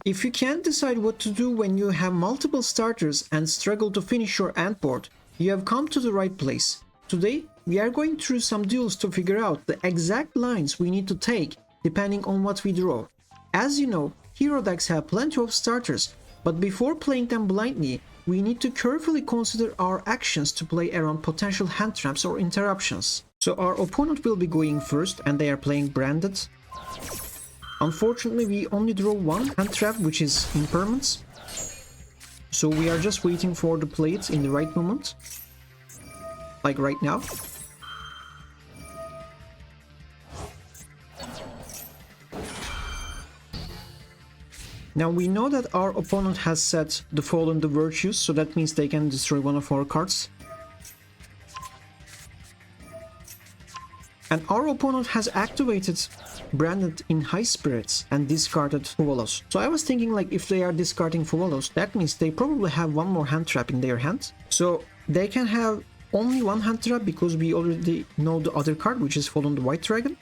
If you can't decide what to do when you have multiple starters and struggle to finish your end board, you have come to the right place. Today, we are going through some duels to figure out the exact lines we need to take depending on what we draw. As you know, hero decks have plenty of starters, but before playing them blindly, we need to carefully consider our actions to play around potential hand traps or interruptions. So our opponent will be going first and they are playing branded. Unfortunately, we only draw one hand trap, which is impermanence. So we are just waiting for the play it in the right moment. Like right now. Now we know that our opponent has set the Fallen the Virtues, so that means they can destroy one of our cards. And our opponent has activated Branded in High Spirits and discarded Fuvalos. So I was thinking, like, if they are discarding Fuvalos, that means they probably have one more hand trap in their hand. So they can have only one hand trap because we already know the other card, which is Fallen the White Dragon.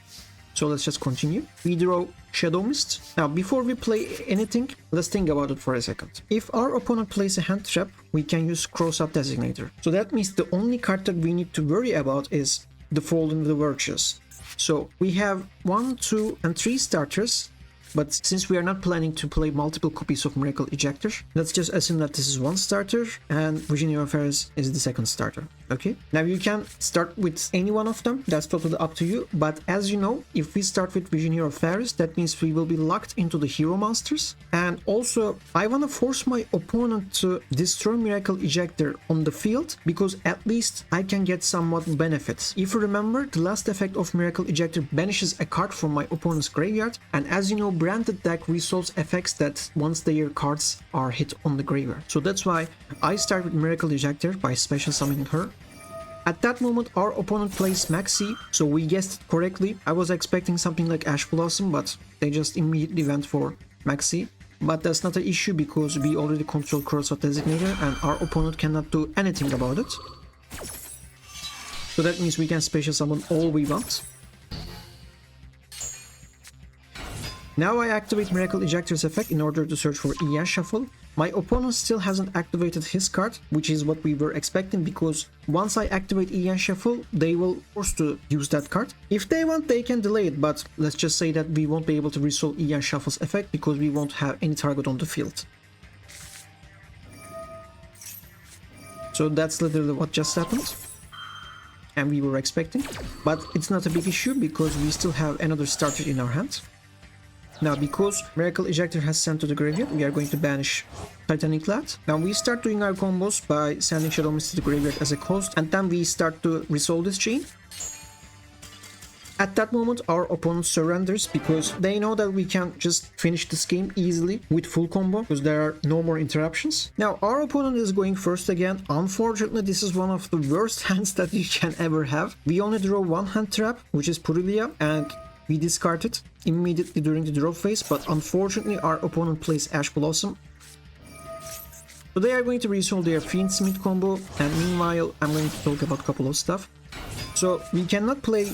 So let's just continue. We draw Shadow Mist. Now, before we play anything, let's think about it for a second. If our opponent plays a hand trap, we can use Cross-Up Designator. So that means the only card that we need to worry about is the Fallen the Virtues. So we have 1, 2, and 3 starters. But since we are not planning to play multiple copies of Miracle Ejector, let's just assume that this is one starter and YuGiOh Affairs is the second starter. Okay, now you can start with any one of them, that's totally up to you, but as you know, if we start with YuGiOh Affairs, that means we will be locked into the hero monsters. And also, I want to force my opponent to destroy Miracle Ejector on the field, because at least I can get somewhat benefits. If you remember, the last effect of Miracle Ejector banishes a card from my opponent's graveyard, and as you know, branded deck resolves effects that once their cards are hit on the graveyard. So that's why I start with Miracle Ejector by special summoning her. At that moment, our opponent plays Maxi, so we guessed it correctly. I was expecting something like Ash Blossom, but they just immediately went for Maxi. But that's not an issue because we already control Cross-Up Designator and our opponent cannot do anything about it. So that means we can special summon all we want. Now I activate Miracle Ejector's effect in order to search for EN Shuffle. My opponent still hasn't activated his card, which is what we were expecting, because once I activate EN Shuffle, they will force to use that card. If they want, they can delay it, but let's just say that we won't be able to resolve EN Shuffle's effect because we won't have any target on the field. So that's literally what just happened. And we were expecting. But it's not a big issue because we still have another starter in our hand. Now, because Miracle Ejector has sent to the graveyard, we are going to banish Titanic Lad. Now, we start doing our combos by sending Shadow Mist to the graveyard as a cost, and then we start to resolve this chain. At that moment, our opponent surrenders because they know that we can just finish this game easily with full combo because there are no more interruptions. Now, our opponent is going first again. Unfortunately, this is one of the worst hands that you can ever have. We only draw one hand trap, which is Purilia, and we discard it immediately during the draw phase, but unfortunately our opponent plays Ash Blossom. So they are going to resolve their Fiendsmith combo, and meanwhile I'm going to talk about a couple of stuff. So we cannot play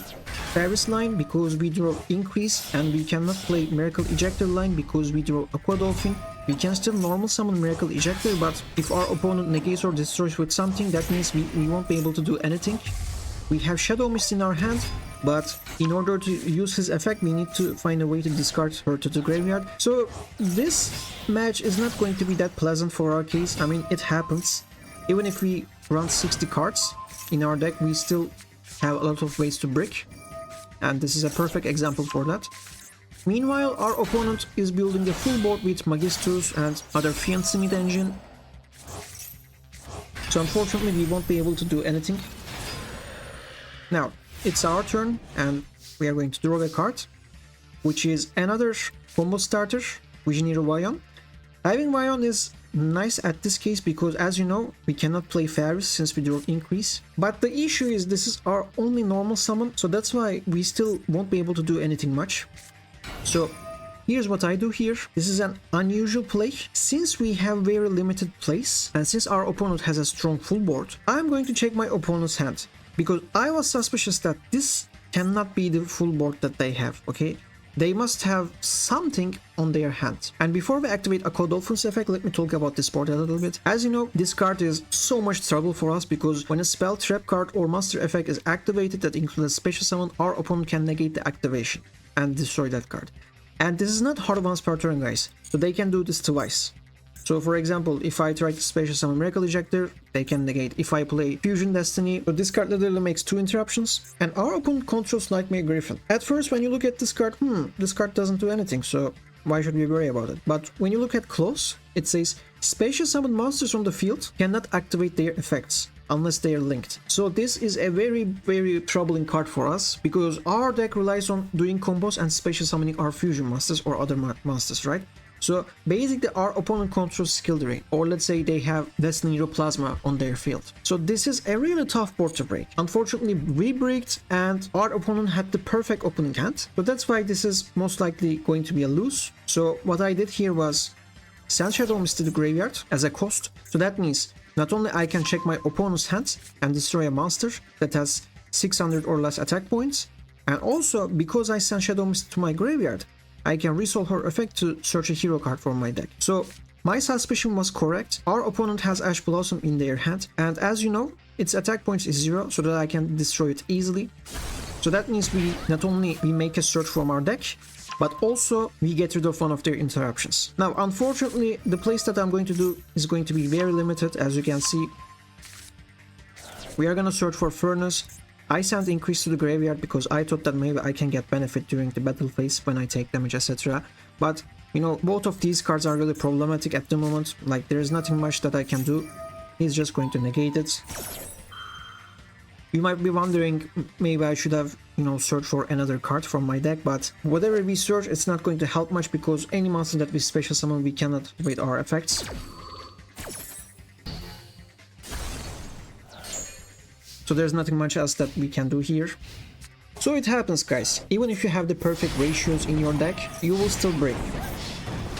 Paris line because we draw Increase, and we cannot play Miracle Ejector line because we draw Aqua Dolphin. We can still normal summon Miracle Ejector, but if our opponent negates or destroys with something, that means we won't be able to do anything. We have Shadow Mist in our hand, but in order to use his effect, we need to find a way to discard her to the graveyard. So this match is not going to be that pleasant for our case. I mean, it happens. Even if we run 60 cards in our deck, we still have a lot of ways to brick. And this is a perfect example for that. Meanwhile, our opponent is building a full board with Magistus and other Fiendsmith engine. So unfortunately, we won't be able to do anything. Now, it's our turn, and we are going to draw a card, which is another combo starter, YuGiOh Vion. Having Vion is nice at this case because, as you know, we cannot play Ferris since we draw Increase. But the issue is this is our only normal summon, so that's why we still won't be able to do anything much. So here's what I do here. This is an unusual play. Since we have very limited plays, and since our opponent has a strong full board, I'm going to check my opponent's hand. Because I was suspicious that this cannot be the full board that they have, okay? they must have something on their hand. And before we activate a Dolphins effect, let me talk about this board a little bit. As you know, this card is so much trouble for us because when a spell, trap card or master effect is activated that includes a special summon, our opponent can negate the activation and destroy that card. And this is not hard once per turn, guys, so they can do this twice. So for example, if I try to special summon Miracle Ejector, they can negate. If I play Fusion Destiny, so this card literally makes 2 interruptions, and our opponent controls Nightmare Griffin. At first, when you look at this card, this card doesn't do anything, so why should we worry about it? But when you look at close, it says special summon monsters on the field cannot activate their effects unless they are linked. So this is a very troubling card for us because our deck relies on doing combos and special summoning our fusion monsters or other monsters, right? So basically our opponent controls skill drain, or let's say they have Destiny Hero Plasma on their field. So this is a really tough board to break. Unfortunately we breaked and our opponent had the perfect opening hand. So that's why this is most likely going to be a lose. So what I did here was send Shadow Mist to the graveyard as a cost. So that means not only I can check my opponent's hand and destroy a monster that has 600 or less attack points, and also because I send Shadow Mist to my graveyard, I can resolve her effect to search a hero card from my deck. So my suspicion was correct. Our opponent has Ash Blossom in their hand, and as you know, its attack points is 0, so that I can destroy it easily. So that means we not only we make a search from our deck, but also we get rid of one of their interruptions. Now, unfortunately, the place that I'm going to do is going to be very limited, as you can see. We are gonna search for Furnace. I sent Increase to the graveyard because I thought that maybe I can get benefit during the battle phase when I take damage, etc. But, you know, both of these cards are really problematic at the moment. Like, there is nothing much that I can do. He's just going to negate it. You might be wondering, maybe I should have, you know, searched for another card from my deck, but whatever we search, it's not going to help much because any monster that we special summon, we cannot evade our effects. So there's nothing much else that we can do here. So it happens, guys. Even if you have the perfect ratios in your deck, you will still break.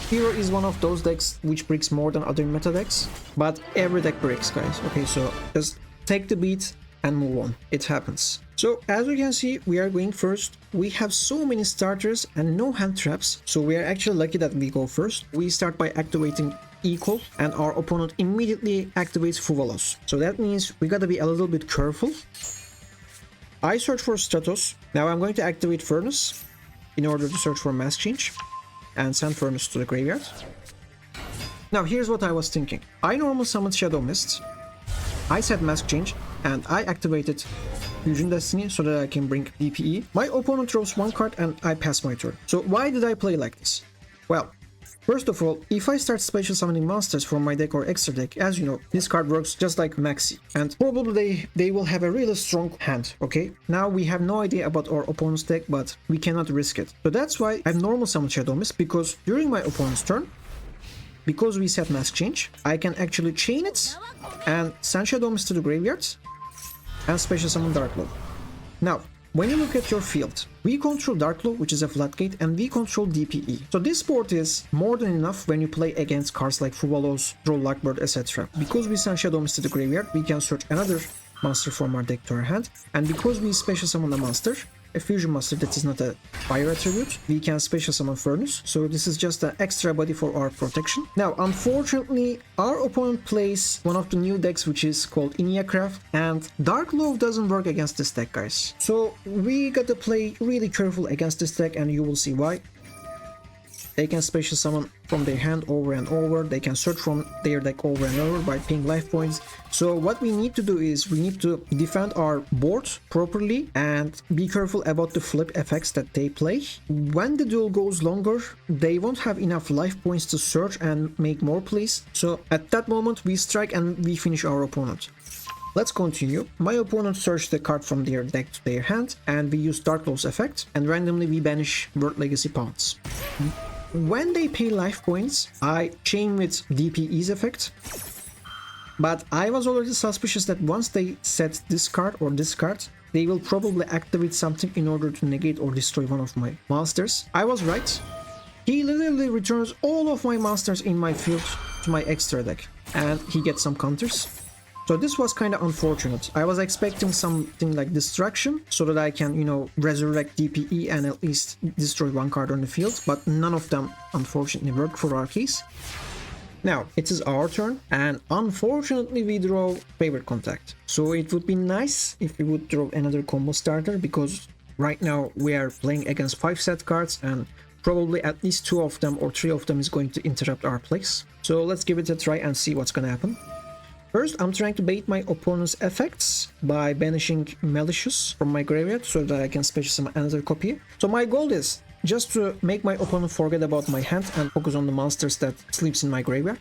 Hero is one of those decks which breaks more than other meta decks, but every deck breaks, guys. Okay, so just take the beat and move on. It happens. So as you can see, we are going first. We have so many starters and no hand traps, so we are actually lucky that we go first. We start by activating Equal, and our opponent immediately activates Fuvalos. So that means we gotta be a little bit careful. I search for Stratos. Now I'm going to activate Furnace in order to search for Mask Change and send Furnace to the graveyard. Now here's what I was thinking. I normal summoned Shadow Mist. I set Mask Change and I activated Fusion Destiny so that I can bring DPE. My opponent draws one card and I pass my turn. So why did I play like this? Well, first of all, if I start special summoning monsters from my deck or extra deck, as you know, this card works just like Maxi, and probably they will have a really strong hand, okay? Now we have no idea about our opponent's deck, but we cannot risk it. So that's why I've normal summoned Shadow Mist, because during my opponent's turn, because we set Mask Change, I can actually chain it and send Shadow Mist to the graveyard and special summon Darklow. Now, when you look at your field, we control Darklow, which is a floodgate, and we control DPE. So this board is more than enough when you play against cards like Fuvalos, Troll Lockbird, etc. Because we send Shadow Mist to the graveyard, we can search another monster from our deck to our hand, and because we special summon a monster, a fusion monster that is not a fire attribute, we can special summon Furnace, so this is just an extra body for our protection. Now, unfortunately, our opponent plays one of the new decks which is called Enneacraft, and Darklow doesn't work against this deck, guys. So we gotta play really careful against this deck, and you will see why. They can special summon from their hand over and over. They can search from their deck over and over by paying life points. So what we need to do is we need to defend our board properly and be careful about the flip effects that they play. When the duel goes longer, they won't have enough life points to search and make more plays. So at that moment, we strike and we finish our opponent. Let's continue. My opponent searched the card from their deck to their hand, and we use Darklow's effect, and randomly we banish World Legacy Pawns. When they pay life points, I chain with DPE's effect, but I was already suspicious that once they set this card or this card, they will probably activate something in order to negate or destroy one of my monsters. I was right. He literally returns all of my monsters in my field to my extra deck, and he gets some counters. So this was kind of unfortunate. I was expecting something like Destruction so that I can, you know, resurrect DPE and at least destroy one card on the field, but none of them unfortunately worked for our case. Now, it is our turn, and unfortunately we draw Favorite Contact. So it would be nice if we would draw another combo starter, because right now we are playing against 5 set cards, and probably at least 2 of them or 3 of them is going to interrupt our plays. So let's give it a try and see what's gonna happen. First, I'm trying to bait my opponent's effects by banishing Malicious from my graveyard so that I can special summon another copy. So my goal is just to make my opponent forget about my hand and focus on the monsters that sleeps in my graveyard.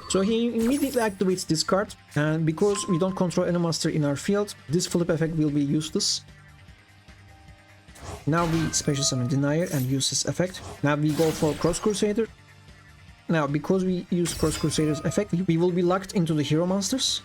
So he immediately activates this card, and because we don't control any monster in our field, this flip effect will be useless. Now we special summon Denier and use this effect. Now we go for Cross Crusader. Now because we use Cross Crusader's effect, we will be locked into the hero monsters.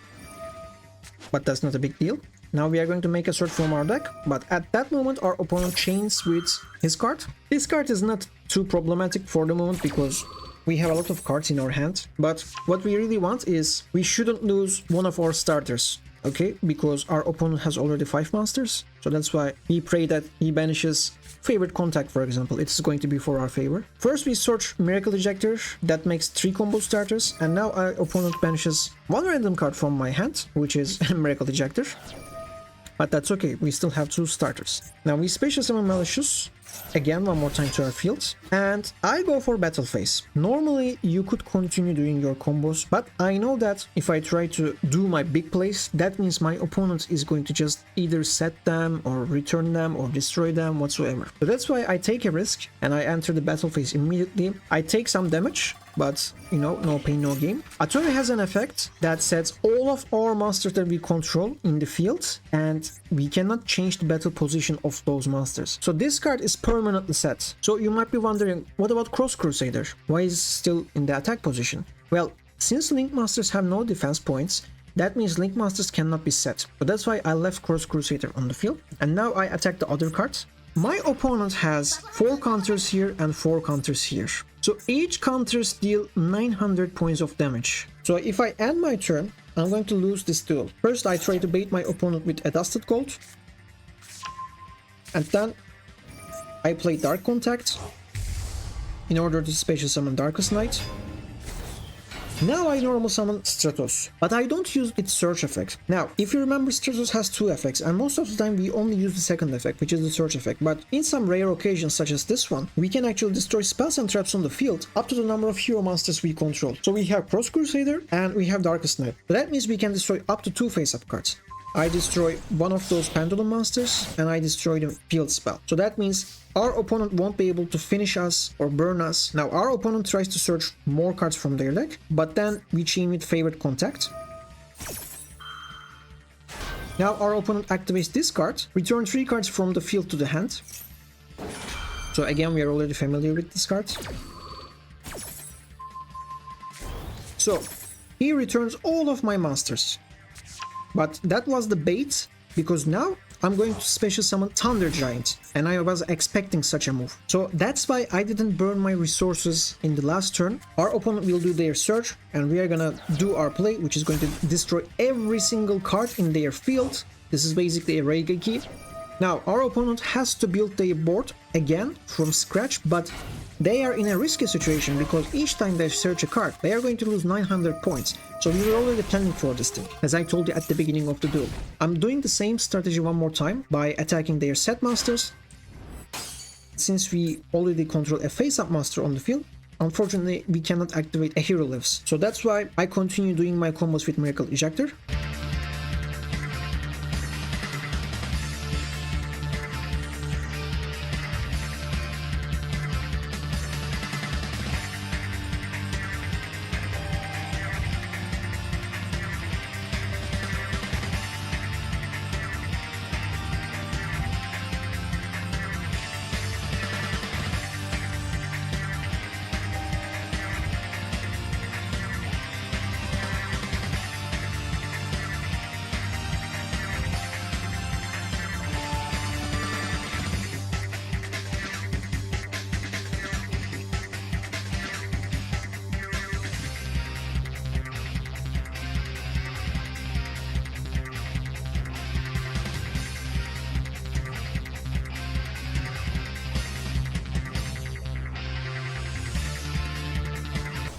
But that's not a big deal. Now we are going to make a search from our deck, but at that moment our opponent chains with his card. This card is not too problematic for the moment because we have a lot of cards in our hand, but what we really want is we shouldn't lose one of our starters, okay? Because our opponent has already 5 monsters, so that's why we pray that he banishes Favorite Contact, for example. It's going to be for our favor. First we search Miracle Ejector, that makes 3 combo starters, and now our opponent banishes one random card from my hand, which is Miracle Ejector. But that's okay, we still have 2 starters. Now we special summon Malicious, again one more time to our field, and I go for Battle Phase. Normally you could continue doing your combos, but I know that if I try to do my big plays, that means my opponent is going to just either set them or return them or destroy them whatsoever. So that's why I take a risk and I enter the Battle Phase immediately. I take some damage, but you know, no pain, no gain. Attorney has an effect that sets all of our monsters that we control in the field, and we cannot change the battle position of those monsters. So this card is permanently set. So you might be wondering, what about Cross Crusader? Why is it still in the attack position? Well, since Link Masters have no defense points, that means Link Masters cannot be set. So that's why I left Cross Crusader on the field, and now I attack the other cards. My opponent has 4 counters here and 4 counters here. So each counters deal 900 points of damage. So if I end my turn, I'm going to lose this duel. First I try to bait my opponent with a Dusted Gold. And then I play Dark Contact in order to special summon Darkest Night. Now I normal summon Stratos, but I don't use its search effect. Now, if you remember, Stratos has 2 effects, and most of the time we only use the second effect, which is the search effect. But in some rare occasions, such as this one, we can actually destroy spells and traps on the field up to the number of hero monsters we control. So we have Cross Crusader and we have Darkest Night. So that means we can destroy up to 2 face-up cards. I destroy one of those Pendulum monsters and I destroy the field spell. So that means our opponent won't be able to finish us or burn us. Now our opponent tries to search more cards from their deck, but then we chain with Favorite Contact. Now our opponent activates this card, return 3 cards from the field to the hand. So again, we are already familiar with this card. So he returns all of my monsters. But that was the bait, because now I'm going to special summon Thunder Giant, and I was expecting such a move. So that's why I didn't burn my resources in the last turn. Our opponent will do their search, and we are gonna do our play, which is going to destroy every single card in their field. This is basically a Reiki key. Now our opponent has to build their board again from scratch, but they are in a risky situation because each time they search a card, they are going to lose 900 points. So we were already planning for this thing, as I told you at the beginning of the duel. I'm doing the same strategy one more time by attacking their set masters. Since we already control a face-up master on the field, unfortunately we cannot activate a hero lives. So that's why I continue doing my combos with Miracle Ejector.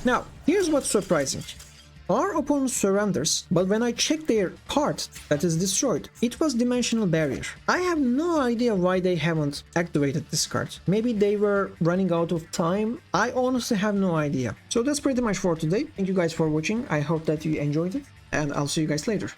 Now, here's what's surprising. Our opponent surrenders, but when I check their card that is destroyed, it was Dimensional Barrier. I have no idea why they haven't activated this card. Maybe they were running out of time. I honestly have no idea. So that's pretty much for today. Thank you guys for watching. I hope that you enjoyed it, and I'll see you guys later.